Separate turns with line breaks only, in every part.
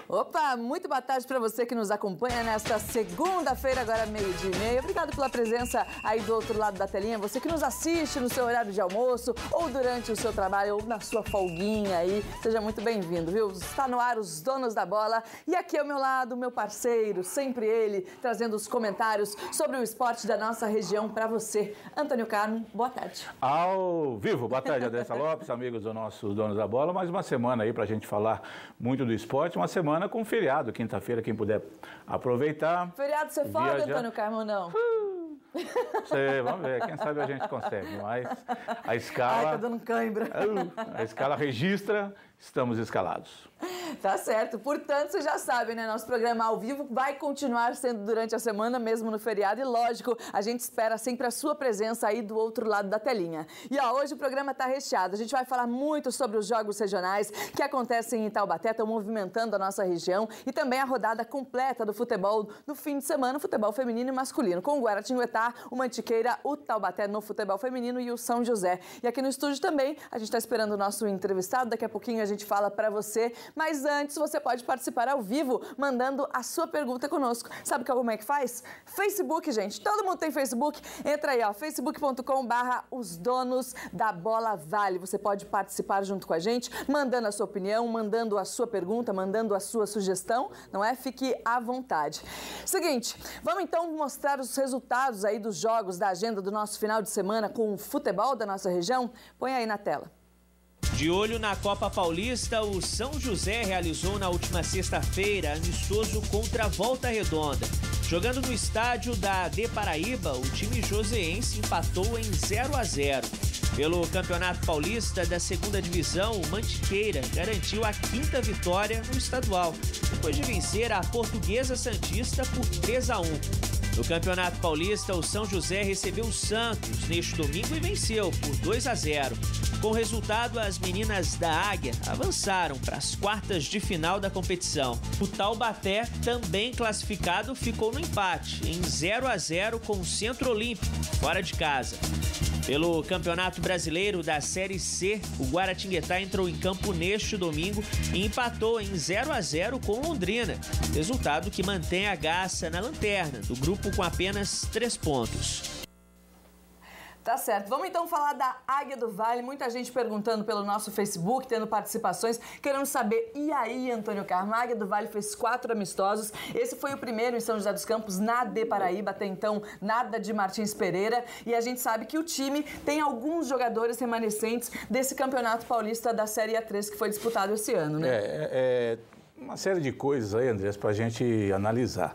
Opa, muito boa tarde para você que nos acompanha nesta segunda-feira, agora 12h30. Obrigado pela presença aí do outro lado da telinha. Você que nos assiste no seu horário de almoço ou durante o seu trabalho ou na sua folguinha aí. Seja muito bem-vindo, viu? Está no ar os Donos da Bola. E aqui ao meu lado, meu parceiro, sempre ele, trazendo os comentários sobre o esporte da nossa região para você. Antônio Carmo, boa tarde.
Ao vivo, boa tarde, Andressa Lopes, amigos do nosso Donos da Bola. Mais uma semana aí para a gente falar muito do esporte, uma semana com feriado, quinta-feira, quem puder aproveitar.
Feriado você folga, Antônio Carmo, ou não?
Vamos ver, quem sabe a gente consegue, mas a escala...
Ai, tá dando cãibra.
A escala registra, estamos escalados.
Tá certo, portanto, vocês já sabem, né? Nosso programa ao vivo vai continuar sendo durante a semana, mesmo no feriado. E lógico, a gente espera sempre a sua presença aí do outro lado da telinha. E ó, hoje o programa tá recheado. A gente vai falar muito sobre os jogos regionais que acontecem em Taubaté, estão movimentando a nossa região. E também a rodada completa do futebol no fim de semana, futebol feminino e masculino. Com o Guaratinguetá, o Mantiqueira, o Taubaté no futebol feminino e o São José. E aqui no estúdio também, a gente tá esperando o nosso entrevistado. Daqui a pouquinho a gente fala pra você. Mas antes, você pode participar ao vivo, mandando a sua pergunta conosco. Sabe como é que faz? Facebook, gente. Todo mundo tem Facebook. Entra aí, ó, facebook.com/os donos da bola vale. Você pode participar junto com a gente, mandando a sua opinião, mandando a sua pergunta, mandando a sua sugestão, não é? Fique à vontade. Seguinte, vamos então mostrar os resultados aí dos jogos da agenda do nosso final de semana com o futebol da nossa região. Põe aí na tela.
De olho na Copa Paulista, o São José realizou na última sexta-feira amistoso contra a Volta Redonda. Jogando no estádio da AD Paraíba, o time joseense empatou em 0-0. Pelo Campeonato Paulista da Segunda Divisão, o Mantiqueira garantiu a 5ª vitória no estadual, depois de vencer a Portuguesa Santista por 3-1. No Campeonato Paulista, o São José recebeu o Santos neste domingo e venceu por 2-0. Com o resultado, as meninas da Águia avançaram para as quartas de final da competição. O Taubaté, também classificado, ficou no empate, em 0-0 com o Centro Olímpico, fora de casa. Pelo Campeonato Brasileiro da Série C, o Guaratinguetá entrou em campo neste domingo e empatou em 0-0 com Londrina, resultado que mantém a Garça na lanterna do grupo com apenas 3 pontos.
Tá certo. Vamos então falar da Águia do Vale. Muita gente perguntando pelo nosso Facebook, tendo participações, querendo saber. E aí, Antônio Carmo? A Águia do Vale fez 4 amistosos. Esse foi o primeiro em São José dos Campos, na AD Paraíba. Até então, nada de Martins Pereira. E a gente sabe que o time tem alguns jogadores remanescentes desse Campeonato Paulista da Série A3 que foi disputado esse ano, né?
Uma série de coisas aí, Andrés, para a gente analisar.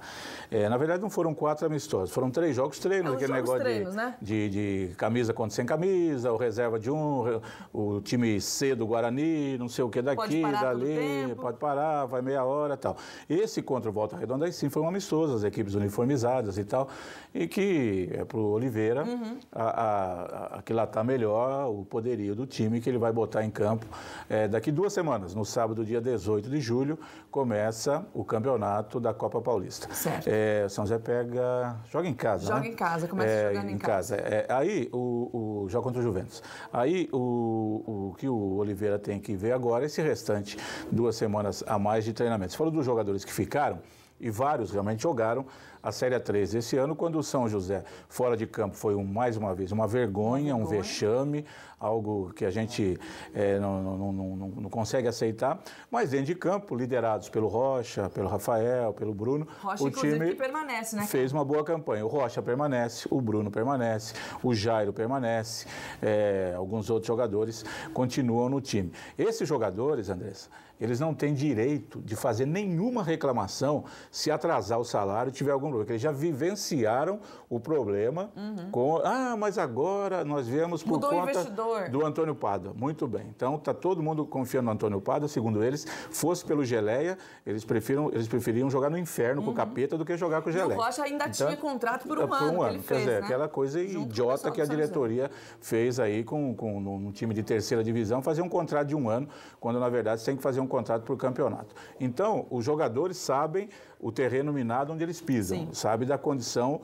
Na verdade, não foram 4 amistosos, foram 3 jogos treinos, aquele negócio
treinos, né?
de camisa contra sem camisa, o reserva de um, o time C do Guarani, não sei o que daqui, dali, pode parar, vai meia hora e tal. Esse contra o Volta Redonda, aí sim, foi um amistoso, as equipes uniformizadas e tal, e que é pro Oliveira aquilatar melhor o poderio do time que ele vai botar em campo daqui 2 semanas, no sábado, dia 18 de julho, começa o campeonato da Copa Paulista.
Certo.
São José joga em casa,
Joga em casa, começa jogando em casa.
Aí, joga contra o Juventus. Aí, o que o Oliveira tem que ver agora é esse restante 2 semanas a mais de treinamento. Você falou dos jogadores que ficaram, e vários realmente jogaram a Série A3 esse ano, quando o São José, fora de campo, foi mais uma vez uma vergonha, um vexame, algo que a gente não consegue aceitar, mas dentro de campo, liderados pelo Rocha, pelo Rafael, pelo Bruno,
Rocha,
o time
que permanece, né?
Fez uma boa campanha. O Rocha permanece, o Bruno permanece, o Jairo permanece, alguns outros jogadores continuam no time. Esses jogadores, Andressa, eles não têm direito de fazer nenhuma reclamação se atrasar o salário e tiver algum problema, porque eles já vivenciaram o problema com... mas agora nós viemos por conta do Antônio Pádua. Muito bem. Então, está todo mundo confiando no Antônio Pádua, segundo eles. Fosse pelo Geleia, eles preferiam jogar no inferno com o capeta do que jogar com o Geleia.
E o Rocha ainda tinha contrato por um ano que ele fez,
quer dizer,
né?
aquela coisa idiota que a diretoria fez aí com um time de 3ª divisão, fazer um contrato de 1 ano, quando na verdade você tem que fazer um contrato por campeonato. Então, os jogadores sabem o terreno minado onde eles pisam, sabe da condição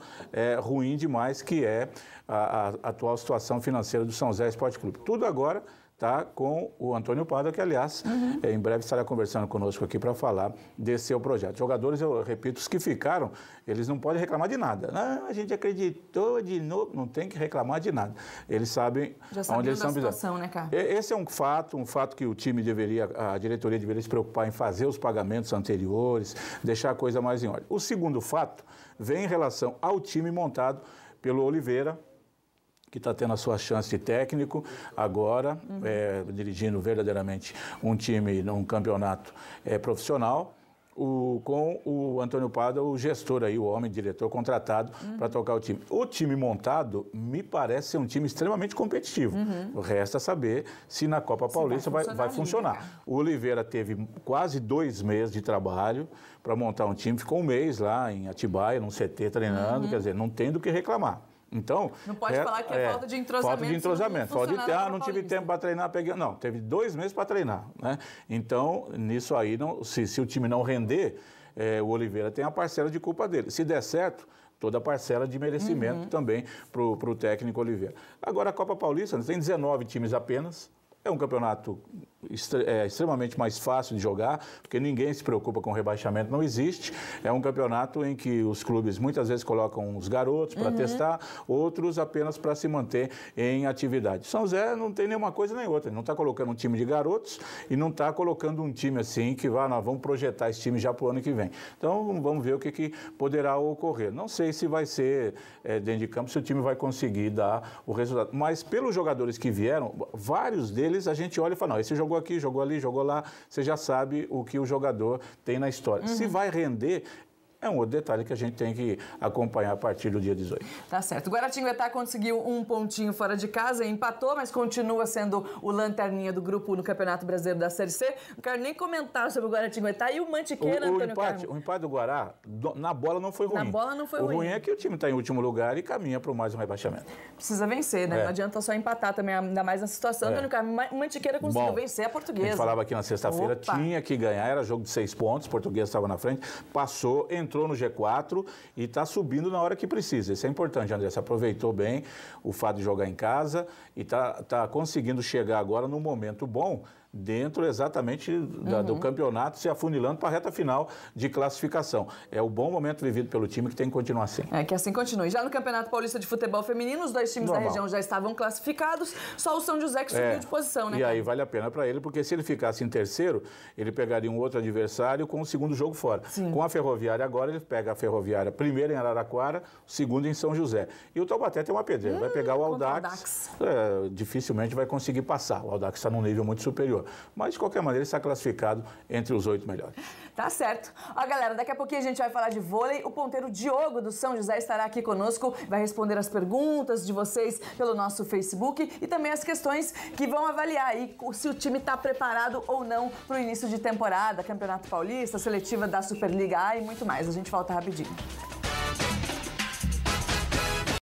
ruim demais que é a atual situação financeira do São José Esporte Clube. Tudo agora está com o Antônio Pada, que, aliás, em breve estará conversando conosco aqui para falar desse seu projeto. Jogadores, eu repito, os que ficaram, eles não podem reclamar de nada. Não, a gente acreditou de novo, não tem que reclamar de nada. Eles sabem onde eles estão pisando.
Né, cara?
Esse é um fato que o time deveria, a diretoria deveria se preocupar em fazer os pagamentos anteriores, deixar a coisa mais em ordem. O segundo fato vem em relação ao time montado pelo Oliveira, que está tendo a sua chance de técnico agora, dirigindo verdadeiramente um time num campeonato profissional, com o Antônio Pada, o gestor aí, o homem, diretor contratado para tocar o time. O time montado me parece ser um time extremamente competitivo. Resta saber se na Copa Paulista vai funcionar. O Oliveira teve quase 2 meses de trabalho para montar um time, ficou 1 mês lá em Atibaia, num CT treinando, quer dizer, não tem do que reclamar. Então,
não pode falar que é falta de entrosamento.
Falta de entrosamento. Não tive tempo para treinar, peguei. Não, teve 2 meses para treinar, né? Então, nisso aí, se o time não render, o Oliveira tem a parcela de culpa dele. Se der certo, toda a parcela de merecimento também para o técnico Oliveira. Agora, a Copa Paulista tem 19 times apenas. É um campeonato extremamente mais fácil de jogar, porque ninguém se preocupa com rebaixamento, não existe. É um campeonato em que os clubes muitas vezes colocam os garotos para testar, outros apenas para se manter em atividade. São José não tem nenhuma coisa nem outra, ele não está colocando um time de garotos e não está colocando um time assim que nós vamos projetar esse time já para o ano que vem. Então vamos ver o que poderá ocorrer. Não sei se vai ser dentro de campo, se o time vai conseguir dar o resultado, mas pelos jogadores que vieram, vários deles a gente olha e fala, não, esse jogou aqui, jogou ali, jogou lá, você já sabe o que o jogador tem na história. Se vai render, é um outro detalhe que a gente tem que acompanhar a partir do dia 18.
Tá certo. O Guaratinguetá conseguiu um pontinho fora de casa, empatou, mas continua sendo o lanterninha do grupo no Campeonato Brasileiro da Série C. Não quero nem comentar sobre o Guaratinguetá e o Mantiqueira, Antônio Carlos.
O empate do Guará, na bola não foi ruim.
Na bola não foi ruim.
O ruim é que o time está em último lugar e caminha para mais um rebaixamento.
Precisa vencer, né? Não adianta só empatar também, ainda mais na situação. Antônio Carlos, o Mantiqueira conseguiu vencer a Portuguesa.
A gente falava aqui na sexta-feira, tinha que ganhar, era jogo de 6 pontos, Portuguesa estava na frente, passou, entrou no G4, e está subindo na hora que precisa. Isso é importante, André. Você aproveitou bem o fato de jogar em casa e está conseguindo chegar agora num momento bom dentro exatamente do campeonato, se afunilando para a reta final de classificação. É o bom momento vivido pelo time que tem que continuar assim.
Que assim continue. Já no Campeonato Paulista de Futebol Feminino, os 2 times da região já estavam classificados, só o São José que subiu de posição, né?
E aí vale a pena para ele, porque se ele ficasse em terceiro, ele pegaria um outro adversário com o segundo jogo fora. Sim. Com a Ferroviária agora, ele pega a Ferroviária primeiro em Araraquara, segundo em São José. E o Taubaté tem uma pedreira, vai pegar o Audax. Dificilmente vai conseguir passar. O Audax está num nível muito superior. Mas, de qualquer maneira, ele está classificado entre os 8 melhores.
Tá certo. Ó, galera, daqui a pouquinho a gente vai falar de vôlei. O ponteiro Diogo do São José estará aqui conosco, vai responder as perguntas de vocês pelo nosso Facebook e também as questões que vão avaliar aí se o time está preparado ou não para o início de temporada, Campeonato Paulista, seletiva da Superliga A e muito mais. A gente volta rapidinho.